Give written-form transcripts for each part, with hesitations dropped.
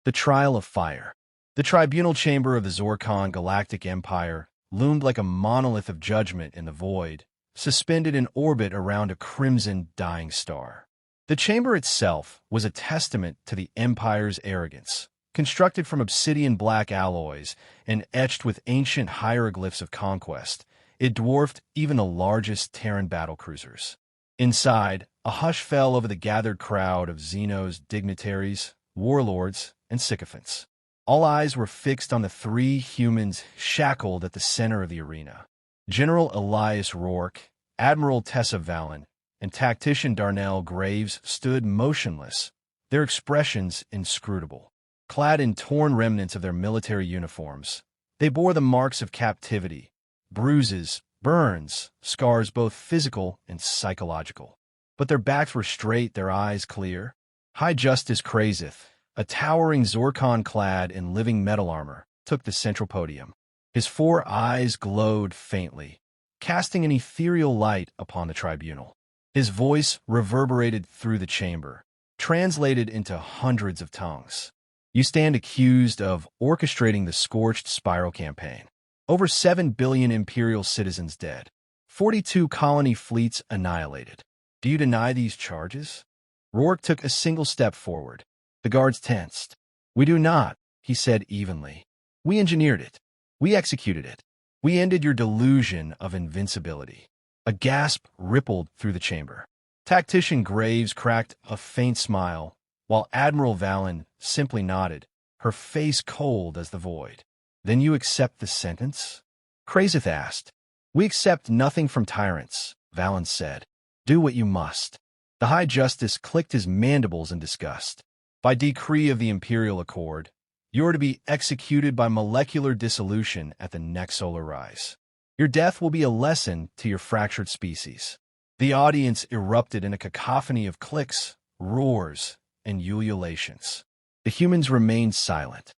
The Trial of Fire. The tribunal chamber of the Zorkon Galactic Empire loomed like a monolith of judgment in the void, suspended in orbit around a crimson dying star. The chamber itself was a testament to the Empire's arrogance, constructed from obsidian black alloys and etched with ancient hieroglyphs of conquest. It dwarfed even the largest Terran battlecruisers. Inside, a hush fell over the gathered crowd of Xeno's dignitaries, warlords, and sycophants. All eyes were fixed on the three humans shackled at the center of the arena. General Elias Rourke, Admiral Tessa Valen, and tactician Darnell Graves stood motionless, their expressions inscrutable. Clad in torn remnants of their military uniforms, they bore the marks of captivity, bruises, burns, scars both physical and psychological. But their backs were straight, their eyes clear. High Justice Krazith, a towering Zorkon clad in living metal armor, took the central podium. His four eyes glowed faintly, casting an ethereal light upon the tribunal. His voice reverberated through the chamber, translated into hundreds of tongues. You stand accused of orchestrating the Scorched Spiral campaign. Over 7 billion Imperial citizens dead. 42 colony fleets annihilated. Do you deny these charges? Rourke took a single step forward. The guards tensed. We do not, he said evenly. We engineered it. We executed it. We ended your delusion of invincibility. A gasp rippled through the chamber. Tactician Graves cracked a faint smile, while Admiral Valen simply nodded, her face cold as the void. Then you accept the sentence? Krazith asked. We accept nothing from tyrants, Valen said. Do what you must. The High Justice clicked his mandibles in disgust. By decree of the Imperial Accord, you are to be executed by molecular dissolution at the next solar rise. Your death will be a lesson to your fractured species. The audience erupted in a cacophony of clicks, roars, and ululations. The humans remained silent.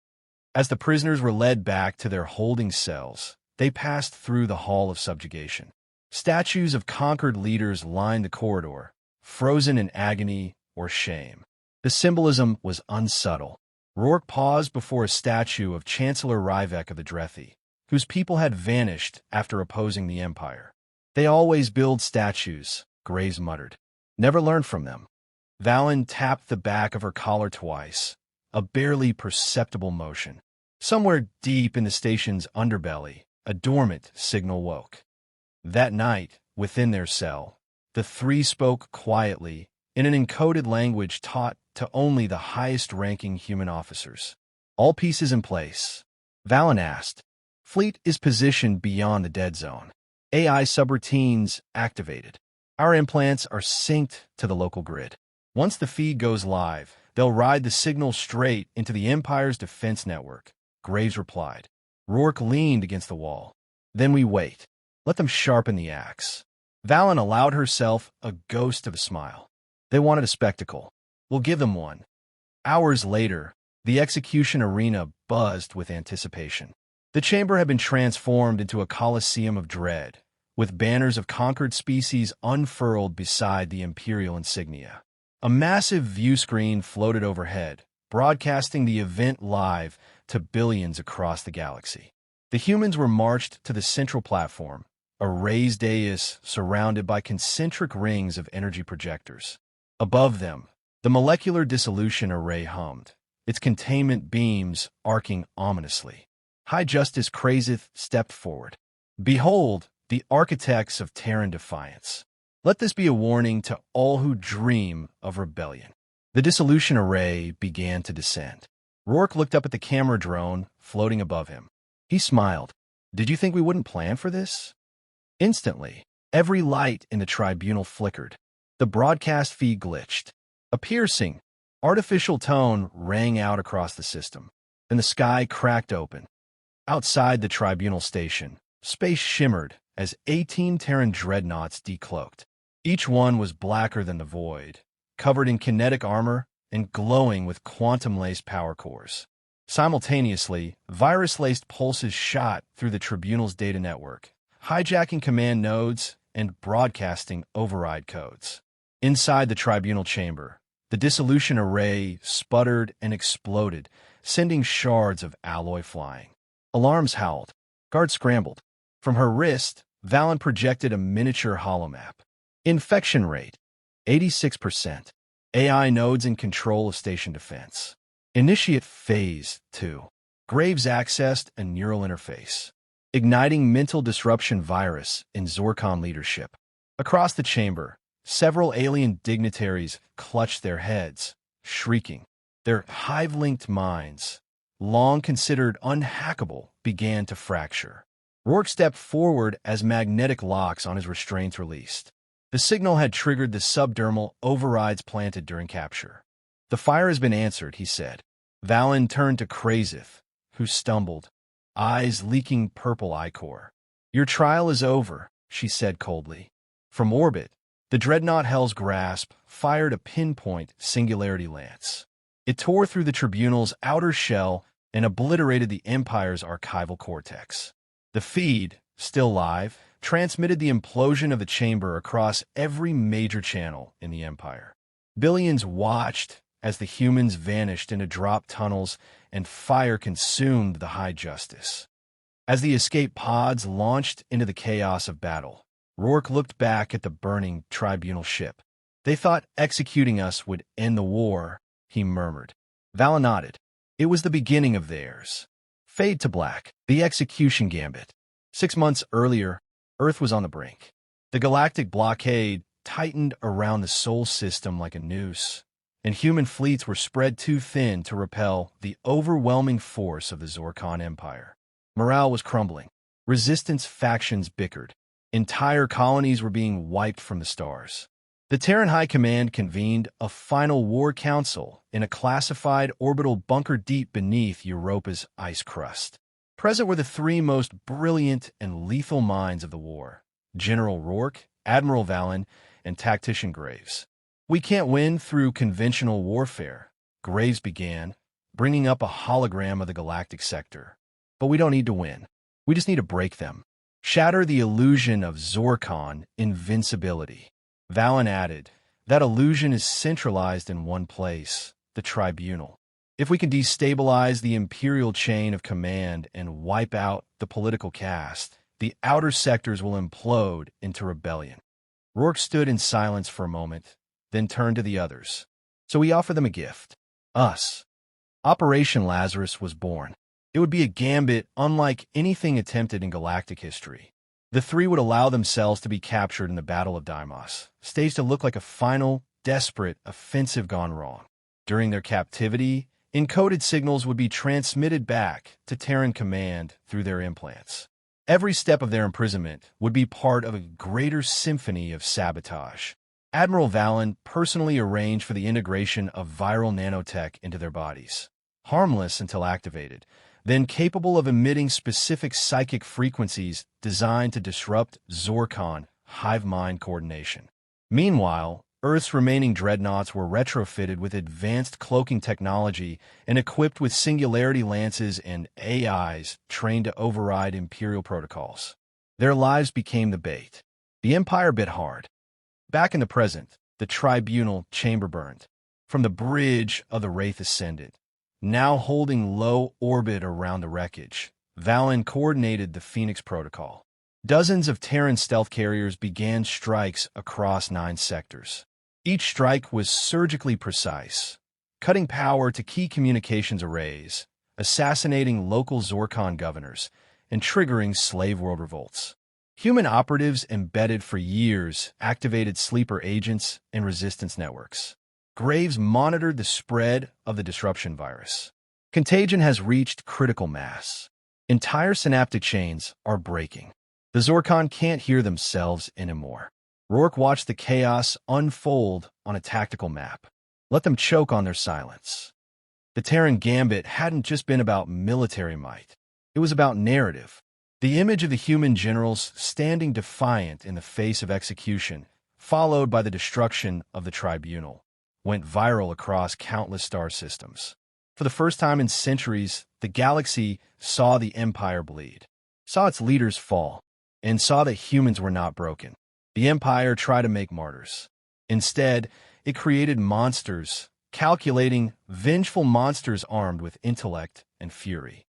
As the prisoners were led back to their holding cells, they passed through the Hall of Subjugation. Statues of conquered leaders lined the corridor, frozen in agony or shame. The symbolism was unsubtle. Rourke paused before a statue of Chancellor Ryvek of the Drethi, whose people had vanished after opposing the Empire. They always build statues, Graves muttered. Never learn from them. Valen tapped the back of her collar twice, a barely perceptible motion. Somewhere deep in the station's underbelly, a dormant signal woke. That night, within their cell, the three spoke quietly in an encoded language taught to only the highest-ranking human officers. All pieces in place. Valen asked. Fleet is positioned beyond the dead zone. AI subroutines activated. Our implants are synced to the local grid. Once the feed goes live, they'll ride the signal straight into the Empire's defense network, Graves replied. Rourke leaned against the wall. Then we wait. Let them sharpen the axe. Valen allowed herself a ghost of a smile. They wanted a spectacle. We'll give them one. Hours later, the execution arena buzzed with anticipation. The chamber had been transformed into a coliseum of dread, with banners of conquered species unfurled beside the Imperial insignia. A massive view screen floated overhead, broadcasting the event live to billions across the galaxy. The humans were marched to the central platform, a raised dais surrounded by concentric rings of energy projectors. Above them, the molecular dissolution array hummed, its containment beams arcing ominously. High Justice Krazith stepped forward. Behold, the architects of Terran defiance. Let this be a warning to all who dream of rebellion. The dissolution array began to descend. Rourke looked up at the camera drone floating above him. He smiled. Did you think we wouldn't plan for this? Instantly, every light in the tribunal flickered. The broadcast feed glitched. A piercing, artificial tone rang out across the system. Then the sky cracked open. Outside the tribunal station, space shimmered as 18 Terran dreadnoughts decloaked. Each one was blacker than the void, covered in kinetic armor and glowing with quantum-laced power cores. Simultaneously, virus-laced pulses shot through the tribunal's data network, hijacking command nodes and broadcasting override codes. Inside the tribunal chamber, the dissolution array sputtered and exploded sending shards of alloy flying. Alarms howled. Guards scrambled. From her wrist, Valen projected a miniature holomap. Infection rate, 86%. AI nodes in control of station defense. Initiate Phase 2. Graves accessed a neural interface. Igniting mental disruption virus in Zorkon leadership. Across the chamber, several alien dignitaries clutched their heads, shrieking. Their hive-linked minds, long considered unhackable, began to fracture. Rourke stepped forward as magnetic locks on his restraints released. The signal had triggered the subdermal overrides planted during capture. "The fire has been answered," he said. Valen turned to Krazith, who stumbled, eyes leaking purple ichor. "Your trial is over," she said coldly. From orbit, the dreadnought Hell's Grasp fired a pinpoint singularity lance. It tore through the tribunal's outer shell and obliterated the Empire's archival cortex. The feed, still live, transmitted the implosion of the chamber across every major channel in the Empire. Billions watched as the humans vanished into drop tunnels and fire consumed the High Justice. As the escape pods launched into the chaos of battle, Rourke looked back at the burning tribunal ship. "They thought executing us would end the war," he murmured. Valen nodded. "It was the beginning of theirs." Fade to black. The execution gambit. 6 months earlier, Earth was on the brink. The galactic blockade tightened around the Sol system like a noose, and human fleets were spread too thin to repel the overwhelming force of the Zorkon Empire. Morale was crumbling. Resistance factions bickered. Entire colonies were being wiped from the stars. The Terran High Command convened a final war council in a classified orbital bunker deep beneath Europa's ice crust. Present were the 3 most brilliant and lethal minds of the war: General Rourke, Admiral Valen, and Tactician Graves. "We can't win through conventional warfare," Graves began, bringing up a hologram of the galactic sector. "But we don't need to win. We just need to break them. Shatter the illusion of Zorkon invincibility." Valen added, "That illusion is centralized in one place, the tribunal. If we can destabilize the imperial chain of command and wipe out the political caste, the outer sectors will implode into rebellion." Rourke stood in silence for a moment, then turned to the others. "So we offer them a gift. Us." Operation Lazarus was born. It would be a gambit unlike anything attempted in galactic history. The 3 would allow themselves to be captured in the Battle of Deimos, staged to look like a final, desperate offensive gone wrong. During their captivity, encoded signals would be transmitted back to Terran Command through their implants. Every step of their imprisonment would be part of a greater symphony of sabotage. Admiral Valen personally arranged for the integration of viral nanotech into their bodies, harmless until activated, then capable of emitting specific psychic frequencies designed to disrupt Zorkon hive-mind coordination. Meanwhile, Earth's remaining dreadnoughts were retrofitted with advanced cloaking technology and equipped with singularity lances and AIs trained to override Imperial protocols. Their lives became the bait. The Empire bit hard. Back in the present, the tribunal chamber burned. From the bridge of the Wraith Ascendant, now holding low orbit around the wreckage, Valen coordinated the Phoenix Protocol. Dozens of Terran stealth carriers began strikes across 9 sectors. Each strike was surgically precise, cutting power to key communications arrays, assassinating local Zorkon governors, and triggering slave world revolts. Human operatives embedded for years activated sleeper agents and resistance networks. Graves monitored the spread of the disruption virus. Contagion has reached critical mass. Entire synaptic chains are breaking. The Zorkon can't hear themselves anymore. Rourke watched the chaos unfold on a tactical map. Let them choke on their silence. The Terran Gambit hadn't just been about military might. It was about narrative. The image of the human generals standing defiant in the face of execution, followed by the destruction of the tribunal, went viral across countless star systems. For the first time in centuries, the galaxy saw the Empire bleed, saw its leaders fall, and saw that humans were not broken. The Empire tried to make martyrs. Instead, it created monsters calculating, vengeful monsters armed with intellect and fury.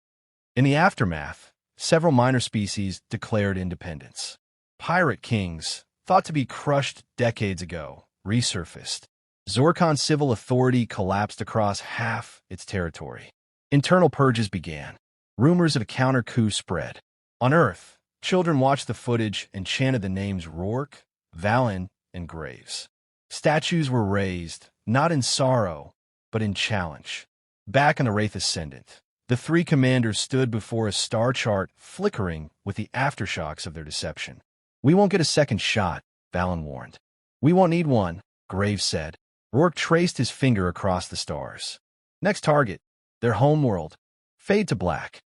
In the aftermath, several minor species declared independence. Pirate kings, thought to be crushed decades ago, resurfaced. Zorkon's civil authority collapsed across half its territory. Internal purges began. Rumors of a counter-coup spread. On Earth, children watched the footage and chanted the names Rourke, Valen, and Graves. Statues were raised, not in sorrow, but in challenge. Back on the Wraith Ascendant, the three commanders stood before a star chart flickering with the aftershocks of their deception. "We won't get a second shot," Valen warned. "We won't need one," Graves said. Rourke traced his finger across the stars. "Next target, their homeworld. Fade to black."